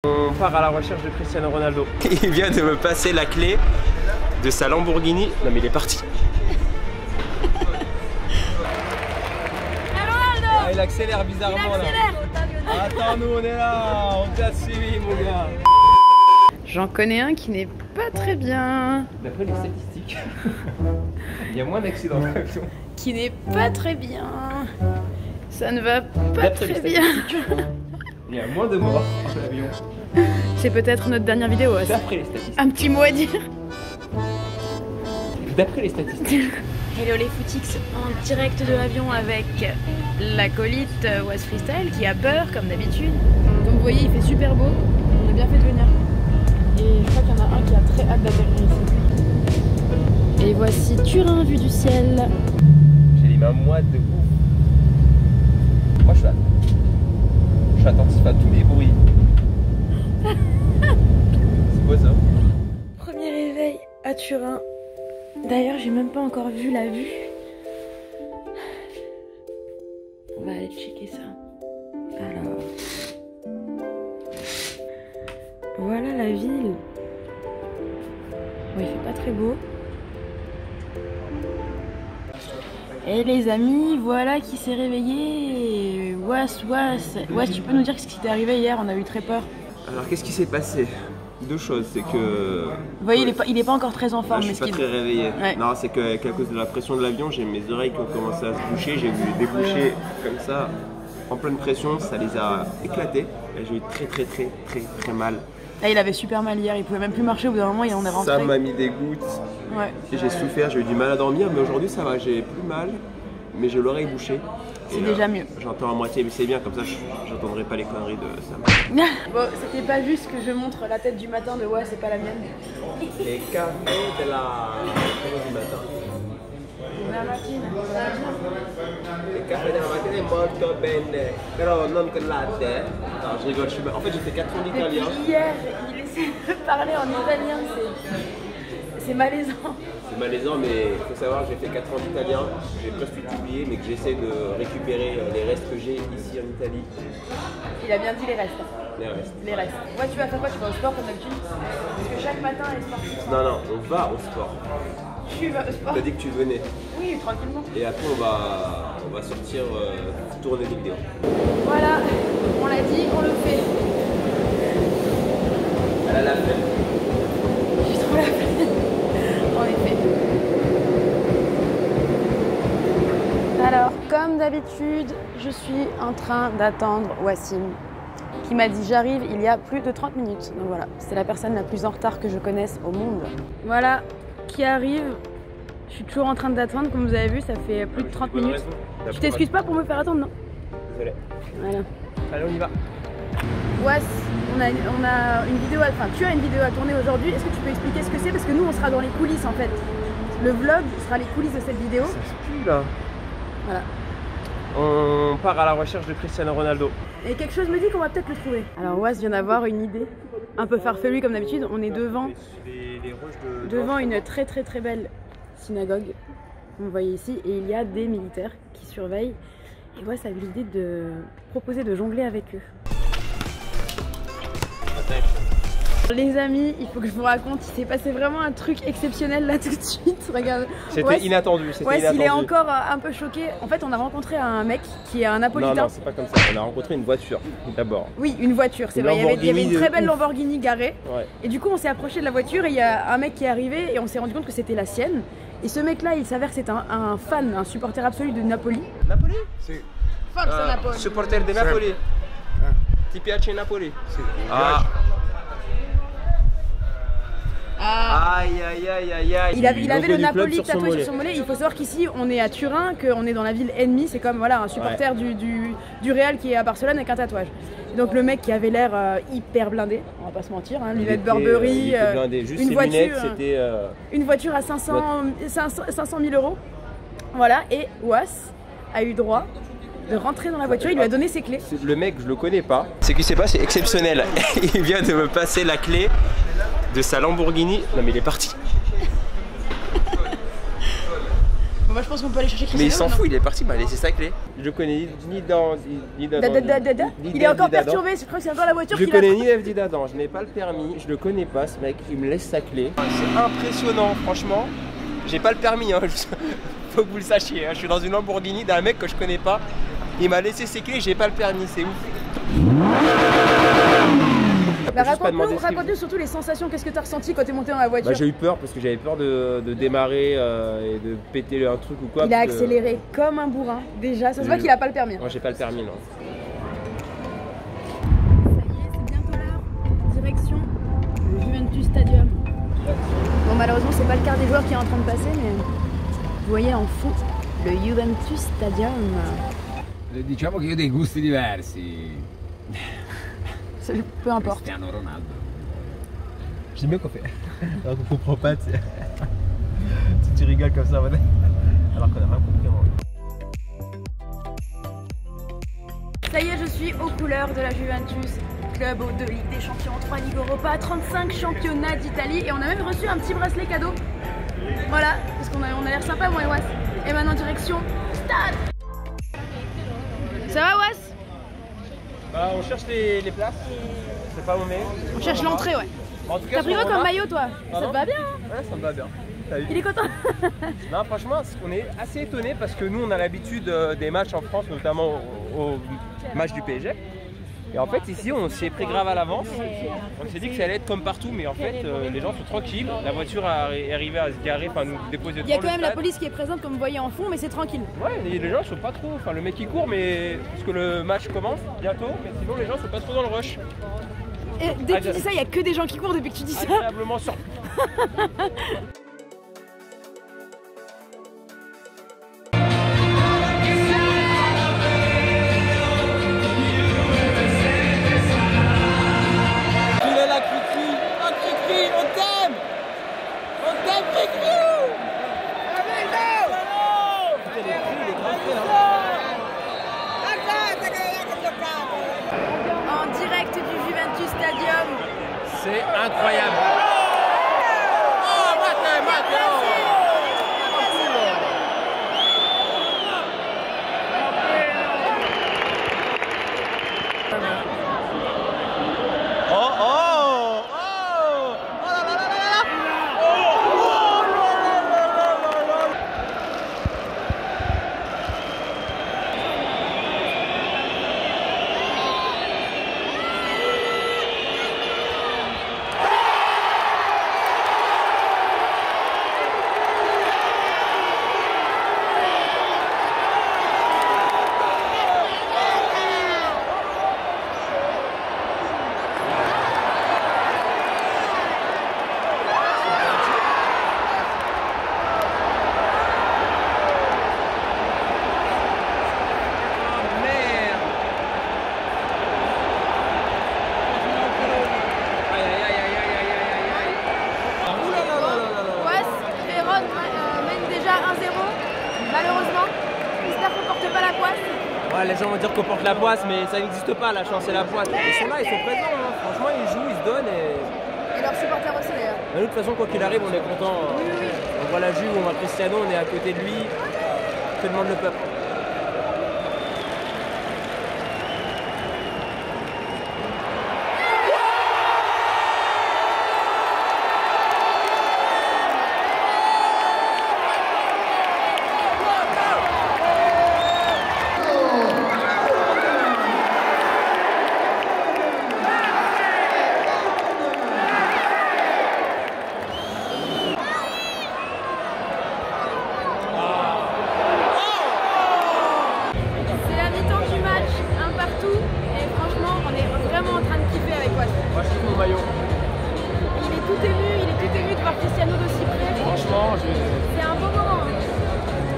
On part à la recherche de Cristiano Ronaldo. Il vient de me passer la clé de sa Lamborghini. Non mais il est parti. Ah, il accélère bizarrement là. Attends, nous on est là, on t'a suivi mon gars. J'en connais un qui n'est pas très bien. D'après les statistiques, il y a moins d'accidents dans l'avion. Qui n'est pas très bien. Ça ne va pas très bien. Il y a moins de morts dans l'avion. C'est peut-être notre dernière vidéo. D'après les statistiques. Un petit mot à dire. D'après les statistiques. Hello les footix, en direct de l'avion avec l'acolyte Was Freestyle qui a peur comme d'habitude. Comme vous voyez, il fait super beau. On a bien fait de venir. Et je crois qu'il y en a un qui a très hâte d'atterrir ici. Et voici Turin vue du ciel. J'ai les mains moites de ouf. Moi je suis attentif à tous les bruits. C'est quoi ça? Premier réveil à Turin. D'ailleurs, j'ai même pas encore vu la vue. On va aller checker ça. Alors. Voilà la ville. Bon, il fait pas très beau. Et les amis, voilà qui s'est réveillé. Was, tu peux nous dire ce qui t'est arrivé hier? On a eu très peur. Alors qu'est-ce qui s'est passé? Deux choses, c'est que... Vous voyez, il est pas encore très en forme. Je suis pas très réveillé. Ouais. Non, c'est qu'à cause de la pression de l'avion, j'ai mes oreilles qui ont commencé à se boucher. J'ai vu déboucher comme ça, en pleine pression, ça les a éclatés. J'ai eu très mal. Là, il avait super mal hier, il pouvait même plus marcher. Au bout d'un moment, il en est rentré. Ça m'a mis des gouttes. Ouais. J'ai souffert, j'ai eu du mal à dormir, mais aujourd'hui ça va, j'ai plus mal, mais j'ai l'oreille bouchée. C'est déjà mieux. J'entends à moitié, mais c'est bien, comme ça j'entendrai pas les conneries de Sam. Bon, c'était pas juste que je montre la tête du matin de ouais, c'est pas la mienne. Les cafés de la... du matin. La matine, ça va bien. Les cafés de la matinée molto bene, però non con latte. Non, je rigole, en fait j'ai fait 4 ans d'italien. Hier, il essaie de parler en italien, c'est malaisant. C'est malaisant, mais il faut savoir que j'ai fait 4 ans d'italien, j'ai presque tout oublié, mais que j'essaie de récupérer les restes que j'ai ici en Italie. Il a bien dit les restes. Les restes. Ouais, tu vas faire quoi? Tu vas au sport comme d'habitude? Parce que chaque matin est sportif. Non, on va au sport. Tu vas au sport? T'as dit que tu venais. Oui, tranquillement. Et après on va sortir tourner des vidéos. Voilà, on l'a dit, on le fait. Elle a la flemme. J'ai trop la flemme. En effet. Alors, comme d'habitude, je suis en train d'attendre Wassim, qui m'a dit j'arrive il y a plus de 30 minutes. Donc voilà, c'est la personne la plus en retard que je connaisse au monde. Voilà, qui arrive. Je suis toujours en train d'attendre, comme vous avez vu, ça fait plus de 30 minutes. Tu t'excuses pas pour me faire attendre, non? Désolé. Voilà. Allez, on y va. Was, on a une vidéo, tu as une vidéo à tourner aujourd'hui. Est-ce que tu peux expliquer ce que c'est? Parce que nous, on sera dans les coulisses en fait. Le vlog sera les coulisses de cette vidéo. Ça se pue là. Voilà. On part à la recherche de Cristiano Ronaldo. Et quelque chose me dit qu'on va peut-être le trouver. Alors Was vient d'avoir une idée, un peu farfelue comme d'habitude. On est devant une très belle synagogue, vous voyez ici, et il y a des militaires qui surveillent. Et Was a eu l'idée de proposer de jongler avec eux. Les amis, il faut que je vous raconte, il s'est passé vraiment un truc exceptionnel là tout de suite. Regarde. C'était inattendu. Il est encore un peu choqué. En fait, on a rencontré un mec qui est un napolitain. Non, c'est pas comme ça. On a rencontré une voiture d'abord. Oui, une voiture, c'est vrai. Il y avait une très belle Lamborghini garée. Ouais. Et du coup, on s'est approché de la voiture et il y a un mec qui est arrivé et on s'est rendu compte que c'était la sienne. Et ce mec-là, il s'avère que c'est un fan, un supporter absolu de Napoli. Napoli? Si. Forza Napoli. Supporter de Napoli. Ti piace Napoli? Si. Ah. Aïe. Il avait le Napoli tatoué sur son mollet. Il faut savoir qu'ici on est à Turin, qu'on est dans la ville ennemie. C'est comme voilà, un supporter du Real qui est à Barcelone avec un tatouage. Donc le mec qui avait l'air hyper blindé, on va pas se mentir, hein, lunettes Burberry, une voiture à 500 000 euros. Voilà, et Was a eu droit de rentrer dans la voiture, il lui a donné ses clés. Le mec, je le connais pas. Ce qui s'est passé, c'est exceptionnel. Il vient de me passer la clé de sa Lamborghini. Non mais il est parti. Bon, bah, je pense qu'on peut aller chercher Cristiano. Mais il s'en fout, il est parti, il m'a laissé sa clé. Je le connais ni dans. Il est encore perturbé, je crois que c'est dans la voiture. Je connais ni F d'Adam, je n'ai pas le permis, je le connais pas ce mec, il me laisse sa clé. C'est impressionnant, franchement. J'ai pas le permis, hein. Faut que vous le sachiez. Hein. Je suis dans une Lamborghini d'un mec que je connais pas. Il m'a laissé ses clés, j'ai pas le permis, c'est ouf. Bah, raconte-nous surtout les sensations, qu'est-ce que tu as ressenti quand tu es monté dans la voiture? Bah, j'ai eu peur parce que j'avais peur de démarrer et de péter un truc ou quoi. Il a accéléré comme un bourrin, déjà, ça se voit qu'il a pas le permis. Moi j'ai pas le permis, non. Ça y est, c'est bientôt l'heure, direction le Juventus Stadium. Bon, malheureusement c'est pas le quart des joueurs qui est en train de passer, mais vous voyez en fond le Juventus Stadium. Diciamo che io ho dei gusti diversi. Peu importe. Cristiano Ronaldo. J'aime bien qu'on fait. Alors qu'on comprend pas, tu sais. Tu rigoles comme ça, alors qu'on a rien compris. Ça y est, je suis aux couleurs de la Juventus, club de Ligue des Champions, 3 Ligues Europa, 35 championnats d'Italie et on a même reçu un petit bracelet cadeau. Voilà, parce qu'on a l'air sympa, moi et Was. Et maintenant, direction stade. Ça va, Was? Bah, on cherche les places. C'est pas où on est. On cherche l'entrée, ouais. T'as pris quoi comme maillot, toi? Ça te va bien, hein? Ouais, ça me va bien. Il est content. Non, franchement, on est assez étonnés parce que nous, on a l'habitude des matchs en France, notamment au match du PSG. Et en fait, ici, on s'est pris grave à l'avance. On s'est dit que ça allait être comme partout, mais en fait, les gens sont tranquilles. La voiture est arrivée à se garer, enfin, nous déposer. Il y a quand même la police qui est présente, comme vous voyez en fond, mais c'est tranquille. Ouais, et les gens sont pas trop. Enfin, le mec il court, mais parce que le match commence bientôt, mais sinon, les gens sont pas trop dans le rush. Et dès que tu dis ça, il y a que des gens qui courent depuis que tu dis ça. Agréablement surpris. En direct du Juventus Stadium. C'est incroyable. Malheureusement, j'espère qu'on porte pas la poisse. Ouais, les gens vont dire qu'on porte la poisse, mais ça n'existe pas, la chance et la poisse. Ils sont là, ils sont présents, hein. Franchement, ils jouent, ils se donnent. Et leurs supporters aussi d'ailleurs. Mais nous, de toute façon, quoi qu'il arrive, on est content. Oui. On voit la Juve, on voit Cristiano, on est à côté de lui. Que demande le peuple? C'est un beau moment.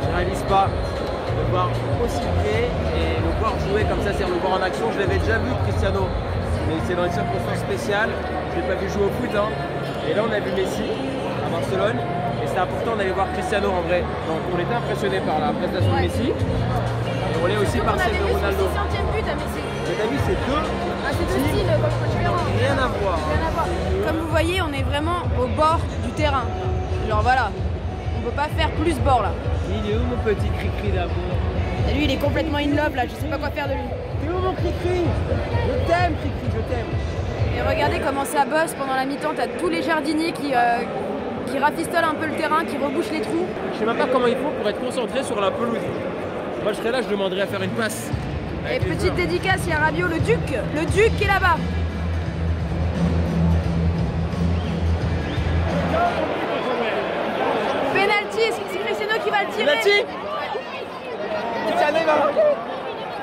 Je réalise pas de voir aussi près et le voir jouer comme ça, c'est-à-dire le voir en action. Je l'avais déjà vu Cristiano, mais c'est dans une circonstance spéciale. Je l'ai pas vu jouer au foot, hein. Et là on a vu Messi à Barcelone et c'était important d'aller voir Cristiano en vrai. Donc on était impressionné par la prestation de Messi. Et on est aussi par celle de Ronaldo. On a vu son 6e but à Messi. Mais t'as vu, c'est deux styles différents. Rien à voir. Rien à voir. Comme vous voyez, on est vraiment au bord du terrain. Genre voilà, on peut pas faire plus bord là. Il est où mon petit cri-cri d'amour? Et lui, il est complètement in love là, je sais pas quoi faire de lui. T'es où mon cri-cri? Je t'aime, cri-cri, je t'aime. Et regardez comment ça bosse pendant la mi-temps, t'as tous les jardiniers qui rafistolent un peu le terrain, qui rebouchent les trous. Je sais même pas comment il faut pour être concentré sur la pelouse. Moi je serais là, je demanderais à faire une passe. Et petite dédicace, il y a Rabiot, le Duc qui est là-bas. Penalty, c'est Cristiano qui va le tirer. Penalty. Cristiano, il va marquer.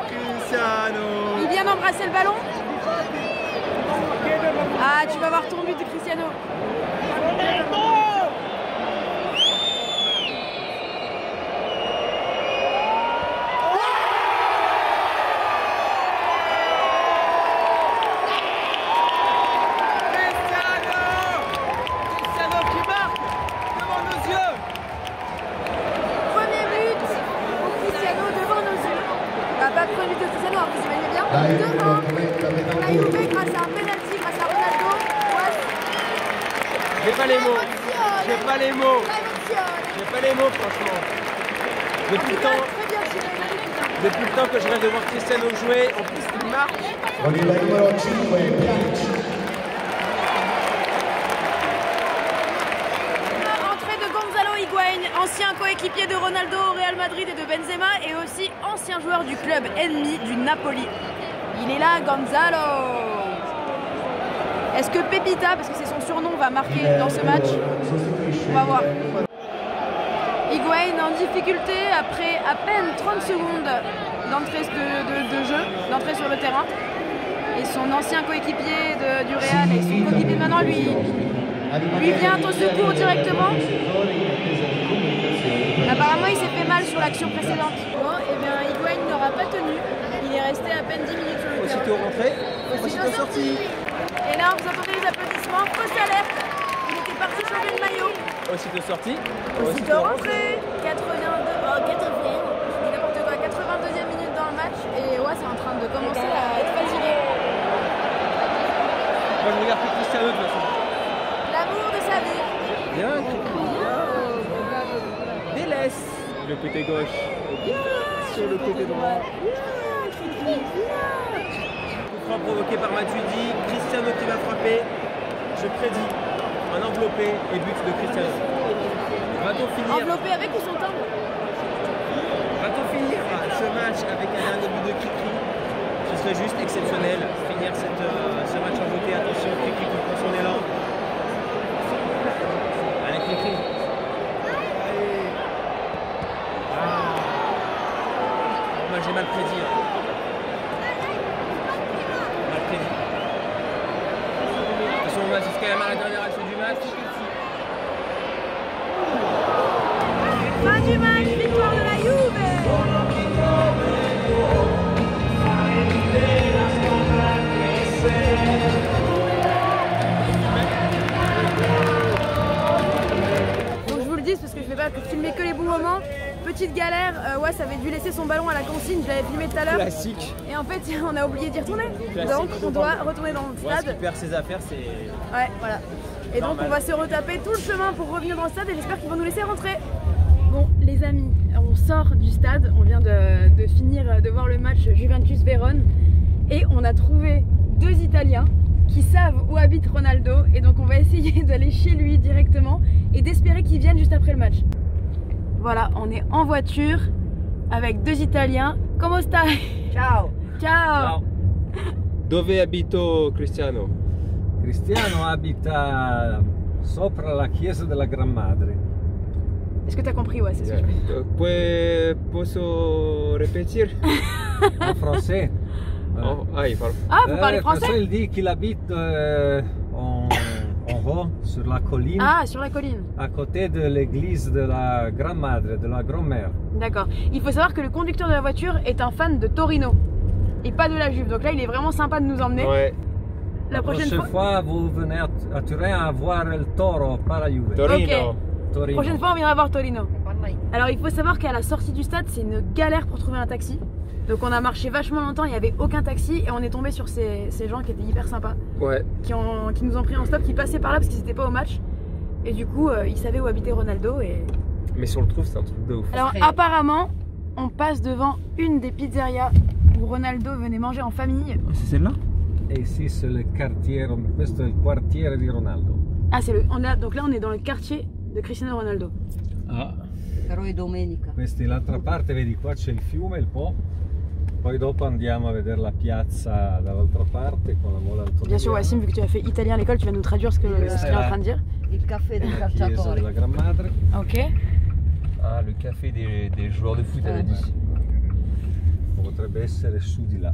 Cristiano. Il vient d'embrasser le ballon. Ah, tu vas voir ton but de Cristiano. La Juve grâce à un penalty, grâce à Ronaldo. J'ai pas les mots. J'ai pas les mots. J'ai pas les mots franchement. Depuis le temps que je rêve de voir Cristiano jouer, en plus il marche. Entrée de Gonzalo Higuaín, ancien coéquipier de Ronaldo au Real Madrid et de Benzema et aussi ancien joueur du club ennemi du Napoli. Il est là, Gonzalo. Est-ce que Pepita, parce que c'est son surnom, va marquer dans ce match? On va voir. Higuaín en difficulté après à peine 30 secondes d'entrée de jeu, d'entrée sur le terrain. Et son ancien coéquipier du Real et son coéquipier maintenant lui vient au secours directement. Apparemment il s'est fait mal sur l'action précédente. Bon, et bien Higuaín n'aura pas tenu. Il est resté à peine 10 minutes sur le terrain. Aussitôt rentré, aussitôt sorti. Et là vous entendez les applaudissements, fausse alerte. Il était parti changer le maillot. Aussitôt sorti. Aussitôt rentré. 82e minute dans le match. Et ouais, c'est en train de commencer à être fatigué. Moi je regarde plus Cristiano de toute façon. L'amour de sa vie. Bien, délaisse le côté gauche sur le côté droit. Coup franc provoqué par Matuidi, Cristiano qui va frapper. Je prédis un enveloppé et but de Cristiano. Va-t-on finir? Enveloppé avec ou sans timbre? Va-t-on finir ce match avec un dernier but de Kiki? Ce serait juste exceptionnel. Finir ce match en beauté. Attention, Kiki qui prend son élan. Allez, Kiki. Moi j'ai mal prédit. Mal prédit. De toute façon, on va jusqu'à la dernière action du match. Fin du match, victoire de la Juve. Donc je vous le dis parce que je vais pas filmer que les bons moments. Petite galère, ça avait dû laisser son ballon à la consigne, je l'avais filmé tout à l'heure. Classique. Et en fait on a oublié d'y retourner. Classique. Donc on doit retourner dans le Voilà, stade. s'il perd ses affaires, c'est... Ouais, voilà. Et donc on va se retaper tout le chemin pour revenir dans le stade et j'espère qu'ils vont nous laisser rentrer. Bon les amis, on sort du stade, on vient de finir de voir le match Juventus-Vérone et on a trouvé deux Italiens qui savent où habite Ronaldo et donc on va essayer d'aller chez lui directement et d'espérer qu'ils viennent juste après le match. Voilà, on est en voiture avec deux Italiens. Comment stai? Ciao. Ciao. Dove abito Cristiano? Cristiano abita sopra la chiesa della Gran Madre. Est-ce que tu as compris? Ouais, c'est ce que je Posso répéter? En français. Oh, il parle. Ah, vous parlez français? Il dit qu'il habite en haut, sur la colline, Ah, sur la colline. à côté de l'église de la Gran Madre, de la grand-mère. D'accord. Il faut savoir que le conducteur de la voiture est un fan de Torino et pas de la Juve. Donc là, il est vraiment sympa de nous emmener. Ouais. La prochaine fois, vous venez à Turin à voir le Toro, pas la Juve. Torino. Ok. Torino. Prochaine fois, on viendra voir Torino. Alors, il faut savoir qu'à la sortie du stade, c'est une galère pour trouver un taxi. Donc, on a marché vachement longtemps, il n'y avait aucun taxi et on est tombé sur ces gens qui étaient hyper sympas, Ouais. qui nous ont pris en stop, qui passaient par là parce qu'ils n'étaient pas au match. Et du coup, ils savaient où habitait Ronaldo et Mais si on le trouve, c'est un truc de ouf. Alors apparemment, on passe devant une des pizzerias où Ronaldo venait manger en famille. C'est celle-là? E sì, c'est le quartiere, questo è il quartiere di Ronaldo. Ah, donc là on est dans le quartier de Cristiano Ronaldo. Ah. Però è domenica. Questa è l'altra parte, vedi qua c'è il fiume, il Po. Poi dopo andiamo a vedere la piazza dall'altra parte con la Mola Antonelliana. Bien sûr, Wassim, vu que tu as fait italien à l'école, tu vas nous traduire ce qu'il est en train de dire. Il caffè del La chiesa calciatore. della Gran Madre. Ok. Ah, le café des joueurs de foot, elle a dit. Potrebbe essere su di là.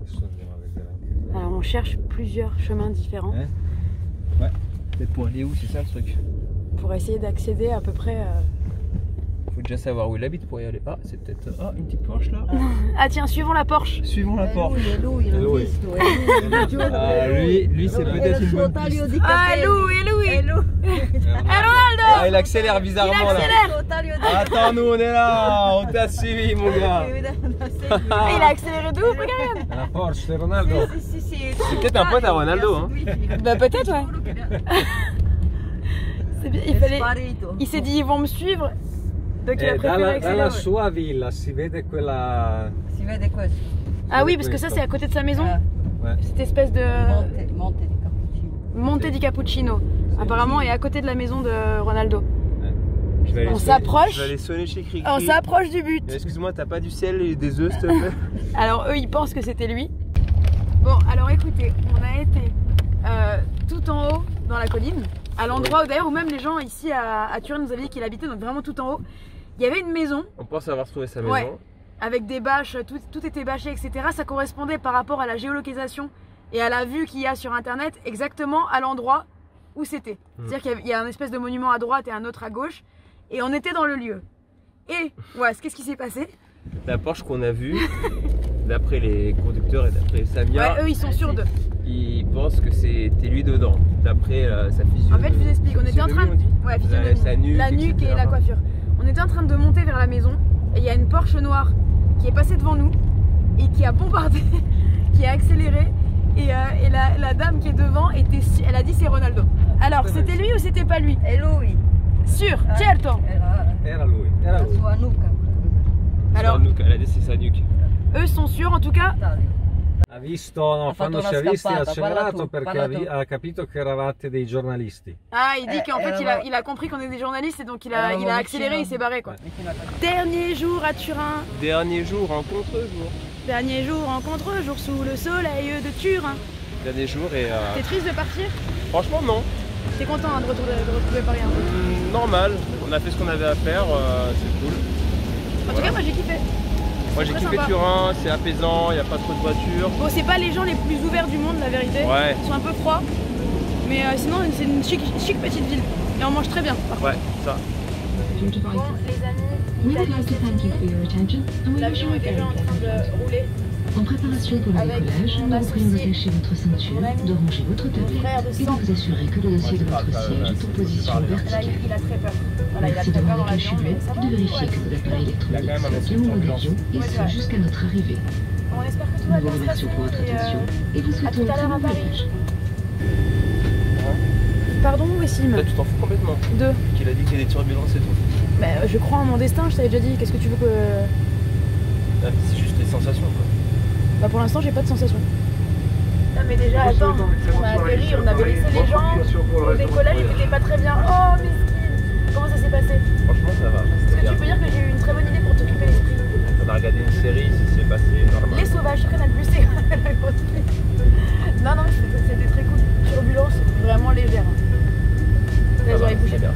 Adesso andiamo a vedere anche là. Alors on cherche plusieurs chemins différents Ouais. Peut-être pour aller où, c'est ça le truc? pour essayer d'accéder à peu près. Faut déjà savoir où il habite pour y aller. Ah, c'est peut-être. Ah, une petite Porsche là. Ah tiens, suivons la Porsche. Suivons la È Porsche. lui, l'ho lui. visto, è lui. Ah, lui c'est È peut-être il une suo bonne taglio piste. di Ah, capelli. lui. È lui. Ronaldo. Ah, il accélère bizarrement Il là. accélère. Il suo taglio di Attends, nous on est là, on t'a suivi mon gars. Ah, il a accéléré de ouf, regarde. La Porsche di Ronaldo. Sì, C'est peut-être un pote à Ronaldo, hein. Bah peut-être ouais. C'est bien, il s'est dit ils vont me suivre. Donc il a préféré Dalla accélérer. sua villa si vede quella. Si vede questo. Ah oui, parce que ça c'est à côté de sa maison. Ouais. Cette espèce de Monte di Cappuccino. Monte di Cappuccino. Apparemment est à côté de la maison de Ronaldo. Je vais aller On sonner- s'approche. Je vais aller sonner chez Cricri. On s'approche du but. Excuse-moi, t'as pas du ciel et des œufs s'il te plaît? Alors eux ils pensent que c'était lui. Bon alors écoutez, on a été tout en haut dans la colline, à l'endroit où d'ailleurs où même les gens ici à Turin nous avaient dit qu'il habitait, donc vraiment tout en haut. Il y avait une maison On pense avoir trouvé sa maison. Ouais. avec des bâches, tout était bâché, etc. Ça correspondait par rapport à la géolocalisation et à la vue qu'il y a sur internet exactement à l'endroit où c'était. C'est-à-dire qu'il y a un espèce de monument à droite et un autre à gauche et on était dans le lieu. Et voilà, qu'est-ce qui s'est passé? La Porsche qu'on a vue, d'après les conducteurs et d'après Samia, Ouais, eux ils sont sûrs d'eux. ils pensent que c'était lui dedans. D'après sa physionomie. En fait, je vous explique, on était en train de... Ouais, physionomie. Sa nuque, la nuque etc. et la coiffure. On était en train de monter vers la maison et il y a une Porsche noire qui est passée devant nous et qui a bombardé, qui a accéléré et la dame qui est devant elle a dit c'est Ronaldo. Alors, c'était lui ou c'était pas lui? È lui. Sûr, certo. Era lui, era La lui. sua nuca. Alors, Sa nuque, elle a dit c'est sa nuque. eux sont sûrs en tout cas. Ha visto, no, Ha fatto quando una si è visti ha scappata, parla accelerato tu, perché parla tu. ha capito che eravate dei giornalisti. Ah, il dit qu'en fait alors- il a compris qu'on est des journalistes et donc il Alors, a on accéléré, va il s'est barré quoi. Metti la testa. Dernier jour à Turin, Dernier jour en contre-jour. dernier jour en contre-jour sous le soleil de Turin. Dernier jour et. T'es triste de partir? Franchement, non. T'es content hein, de retrouver Paris un peu? Normal. On a fait ce qu'on avait à faire, c'est cool. En tout cas, moi j'ai kiffé. Moi j'ai très kiffé sympa. Turin, c'est apaisant, il n'y a pas trop de voitures. Bon, c'est pas les gens les plus ouverts du monde, la vérité. Ouais. Ils sont un peu froids. Mais sinon, c'est une chic petite ville. Et on mange très bien. Par contre. Ouais, ça. Bon, les amis, We would like to thank you for your attention and we wish l'avion you a est déjà very en train pleasant de rouler. En préparation pour le Avec décollage, mon nous vous prions associé, d'attacher votre ceinture, mon ami, de ranger votre frère de tablette et sang. de vous assurer que le dossier de votre siège est en position Là, verticale. il a très peur. Voilà, il a Merci très de peur dans rendre l'avion, mais ça va. de vérifier que vos appareils électroniques sont bien au mode avion et Ouais, ce ouais. jusqu'à notre arrivée. On espère que tout Nous va vous bien se passer. remercions pour votre et, attention et vous à souhaitons tout à un très l'heure à bon Paris. voyage. Pardon, Wessim. Là tu t'en fous complètement. Deux. Qu'il a dit qu'il y a des turbulences et tout. Mais je crois en mon destin, je t'avais déjà dit. Qu'est-ce que tu veux que. Ah, c'est juste les sensations quoi. Bah, pour l'instant, j'ai pas de sensation. Non, mais déjà, attends, on a atterri, on avait laissé les gens. Au décollage, ils étaient pas très bien. Oh, mesquine. Comment ça s'est passé? Franchement ça va. Est-ce que tu peux dire que j'ai eu une très bonne idée pour t'occuper l'esprit? On a regardé une série, ça s'est passé normal. Les sauvages, Canal Plus, c'est la grosse clé. Non, non, mais c'était très cool. Turbulence vraiment légère. Là, Ça va, j'aurais bougé. c'est bien.